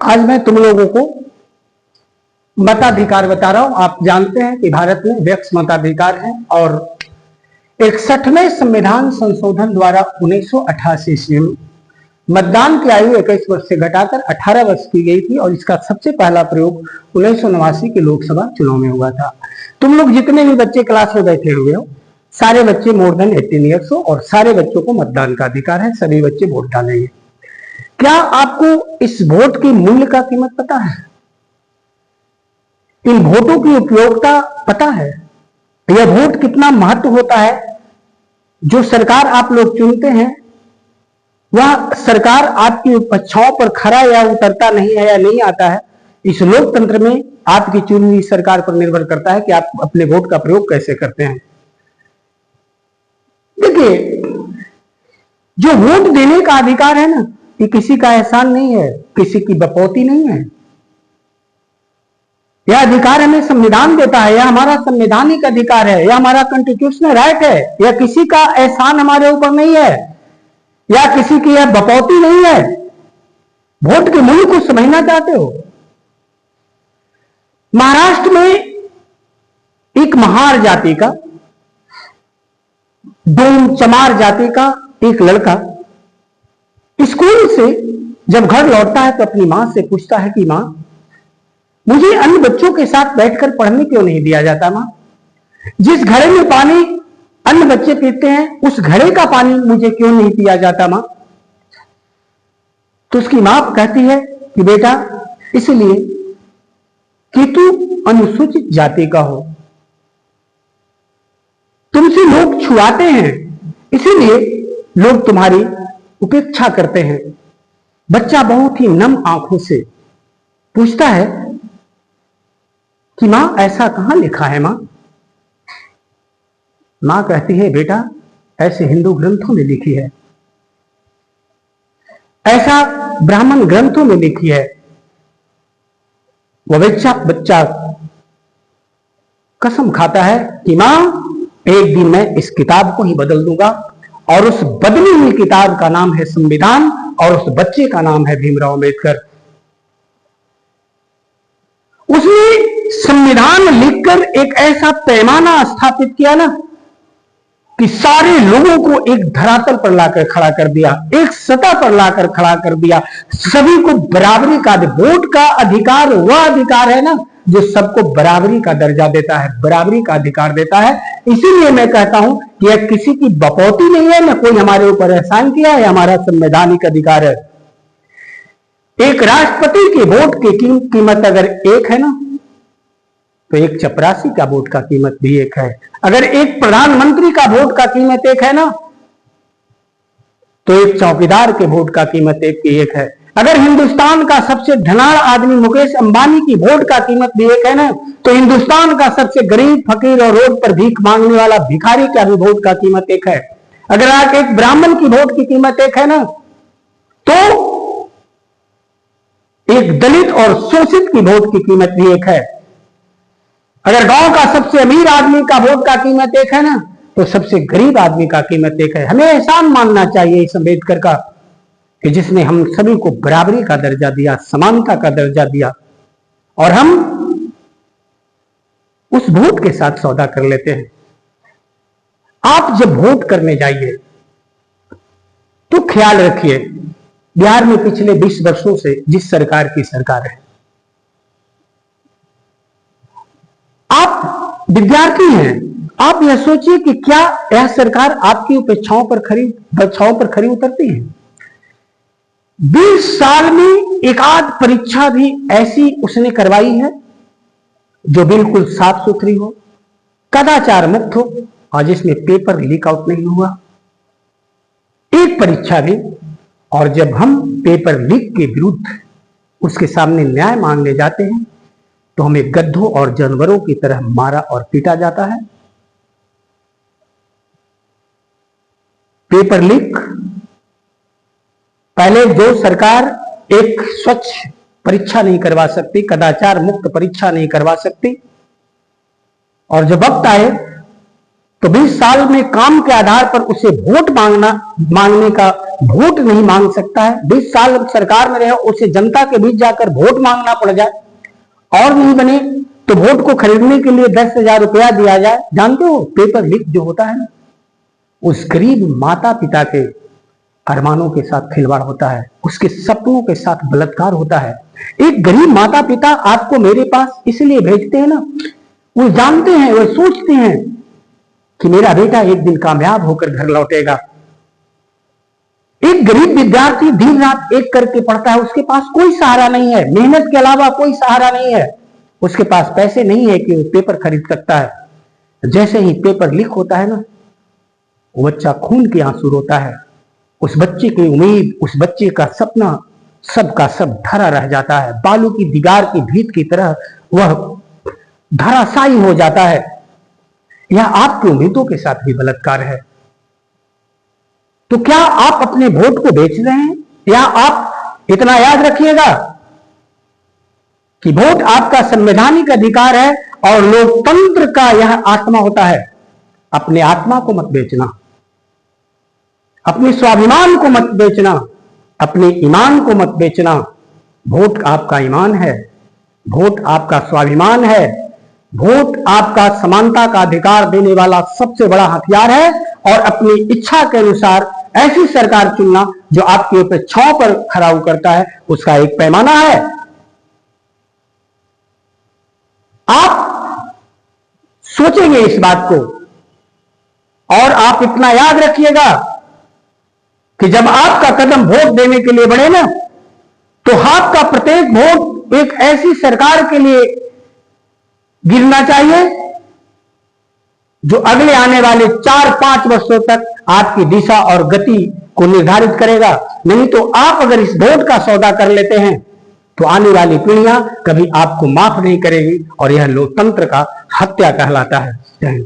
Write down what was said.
आज मैं तुम लोगों को मताधिकार बता रहा हूं। आप जानते हैं कि भारत में व्यक्ति मताधिकार है और 61वें संविधान संशोधन द्वारा 1988 ईस्वी में मतदान की आयु 21 वर्ष से घटाकर 18 वर्ष की गई थी और इसका सबसे पहला प्रयोग 1989 के लोकसभा चुनाव में हुआ था। तुम लोग जितने भी बच्चे क्लास में बैठे हुए हो, सारे बच्चे मोर देन 18 ईयर्स हो और सारे बच्चों को मतदान का अधिकार है। सभी बच्चे वोट डालेंगे। क्या आपको इस वोट की मूल्य का कीमत पता है? इन वोटों की उपयोगिता पता है? यह वोट कितना महत्व होता है? जो सरकार आप लोग चुनते हैं वह सरकार आपकी इच्छाओं पर खरा या उतरता नहीं है या नहीं आता है, इस लोकतंत्र में आपकी चुनी हुई सरकार पर निर्भर करता है कि आप अपने वोट का प्रयोग कैसे करते हैं। देखिए, जो वोट देने का अधिकार है ना, ये किसी का एहसान नहीं है, किसी की बपौती नहीं है। यह अधिकार हमें संविधान देता है, यह हमारा संवैधानिक अधिकार है, यह हमारा कॉन्स्टिट्यूशनल राइट है। यह किसी का एहसान हमारे ऊपर नहीं है या किसी की यह बपौती नहीं है। वोट के मूल्य को समझना चाहते हो? महाराष्ट्र में एक महार जाति का, डोम चमार जाति का एक लड़का स्कूल से जब घर लौटता है तो अपनी मां से पूछता है कि मां, मुझे अन्य बच्चों के साथ बैठकर पढ़ने क्यों नहीं दिया जाता? मां, जिस घड़े में पानी अन्य बच्चे पीते हैं उस घड़े का पानी मुझे क्यों नहीं पिया जाता? मां, तो उसकी मां कहती है कि बेटा, इसलिए कि तू अनुसूचित जाति का हो, तुमसे लोग छुआते हैं, इसीलिए लोग तुम्हारी उपेक्षा करते हैं। बच्चा बहुत ही नम आंखों से पूछता है कि मां, ऐसा कहां लिखा है? मां कहती है, बेटा, ऐसे हिंदू ग्रंथों में लिखी है, ऐसा ब्राह्मण ग्रंथों में लिखी है। वह बच्चा कसम खाता है कि मां, एक दिन मैं इस किताब को ही बदल दूंगा और उस बदली हुई किताब का नाम है संविधान और उस बच्चे का नाम है भीमराव अंबेडकर। उसने संविधान लिखकर एक ऐसा पैमाना स्थापित किया ना कि सारे लोगों को एक धरातल पर लाकर खड़ा कर दिया, एक सतह पर लाकर खड़ा कर दिया। सभी को बराबरी का, वोट का अधिकार वह अधिकार है ना जो सबको बराबरी का दर्जा देता है, बराबरी का अधिकार देता है। इसीलिए मैं कहता हूं कि यह किसी की बपौती नहीं है, ना कोई हमारे ऊपर एहसान किया है, हमारा संवैधानिक अधिकार है। एक राष्ट्रपति के वोट की कीमत अगर एक है ना, तो एक चपरासी का वोट का कीमत भी एक है। अगर एक प्रधानमंत्री का वोट का कीमत एक है ना, तो एक चौकीदार के वोट का कीमत एक है। अगर हिंदुस्तान का सबसे धनाढ़ आदमी मुकेश अंबानी की वोट का कीमत भी एक है ना, तो हिंदुस्तान का सबसे गरीब, फकीर और रोड पर भीख मांगने वाला भिखारी का भी वोट का कीमत एक है। अगर आज एक ब्राह्मण की वोट की कीमत एक है ना, तो एक दलित और शोषित की वोट की कीमत भी एक है। अगर गांव का सबसे अमीर आदमी का वोट का कीमत एक है ना, तो सबसे गरीब आदमी का कीमत एक है। हमें एहसान मानना चाहिए इस अम्बेडकर का कि जिसने हम सभी को बराबरी का दर्जा दिया, समानता का दर्जा दिया, और हम उस वोट के साथ सौदा कर लेते हैं। आप जब वोट करने जाइए तो ख्याल रखिए, बिहार में पिछले 20 वर्षों से जिस सरकार की सरकार है, आप विद्यार्थी हैं, आप यह सोचिए कि क्या यह सरकार आपकी अपेक्षाओं पर खरी उतरती है? 20 साल में एक आध परीक्षा भी ऐसी उसने करवाई है जो बिल्कुल साफ सुथरी हो, कदाचार मुक्त हो और जिसमें पेपर लीक आउट नहीं हुआ? एक परीक्षा भी। और जब हम पेपर लीक के विरुद्ध उसके सामने न्याय मांगने जाते हैं तो हमें गद्धों और जानवरों की तरह मारा और पीटा जाता है। पेपर लीक, पहले जो सरकार एक स्वच्छ परीक्षा नहीं करवा सकती, कदाचार मुक्त परीक्षा नहीं करवा सकती, और जब वक्त आए तो 20 साल में काम के आधार पर उसे वोट मांगने का वोट नहीं मांग सकता है। 20 साल सरकार में रहे उसे जनता के बीच जाकर वोट मांगना पड़ जाए, और नहीं बने तो वोट को खरीदने के लिए 10,000 रुपया दिया जाए। जानते हो पेपर लीक जो होता है ना, उस गरीब माता पिता के अरमानों के साथ खिलवाड़ होता है, उसके सपनों के साथ बलात्कार होता है। एक गरीब माता पिता आपको मेरे पास इसलिए भेजते हैं ना, वो जानते हैं, वो सोचते हैं कि मेरा बेटा एक दिन कामयाब होकर घर लौटेगा। एक गरीब विद्यार्थी दिन रात एक करके पढ़ता है, उसके पास कोई सहारा नहीं है, मेहनत के अलावा कोई सहारा नहीं है, उसके पास पैसे नहीं है कि वो पेपर खरीद सकता है। जैसे ही पेपर लीक होता है ना, वो बच्चा खून के आंसू रोता है। उस बच्चे की उम्मीद, उस बच्चे का सपना सब का सब धरा रह जाता है। बालू की दीवार की भीत की तरह वह धराशायी हो जाता है। यह आपकी उम्मीदों के साथ भी बलात्कार है। तो क्या आप अपने वोट को बेच रहे हैं? या आप इतना याद रखिएगा कि वोट आपका संवैधानिक अधिकार है और लोकतंत्र का यह आत्मा होता है। अपने आत्मा को मत बेचना, अपने स्वाभिमान को मत बेचना, अपने ईमान को मत बेचना। वोट आपका ईमान है, वोट आपका स्वाभिमान है, वोट आपका समानता का अधिकार देने वाला सबसे बड़ा हथियार है। और अपनी इच्छा के अनुसार ऐसी सरकार चुनना जो आपके ऊपर छांव पर खरा उतरता है, उसका एक पैमाना है। आप सोचेंगे इस बात को, और आप इतना याद रखिएगा कि जब आपका कदम वोट देने के लिए बढ़े ना, तो आपका प्रत्येक वोट एक ऐसी सरकार के लिए गिरना चाहिए जो अगले आने वाले 4-5 वर्षों तक आपकी दिशा और गति को निर्धारित करेगा। नहीं तो आप अगर इस वोट का सौदा कर लेते हैं तो आने वाली पीढ़ियां कभी आपको माफ नहीं करेगी, और यह लोकतंत्र का हत्या कहलाता है।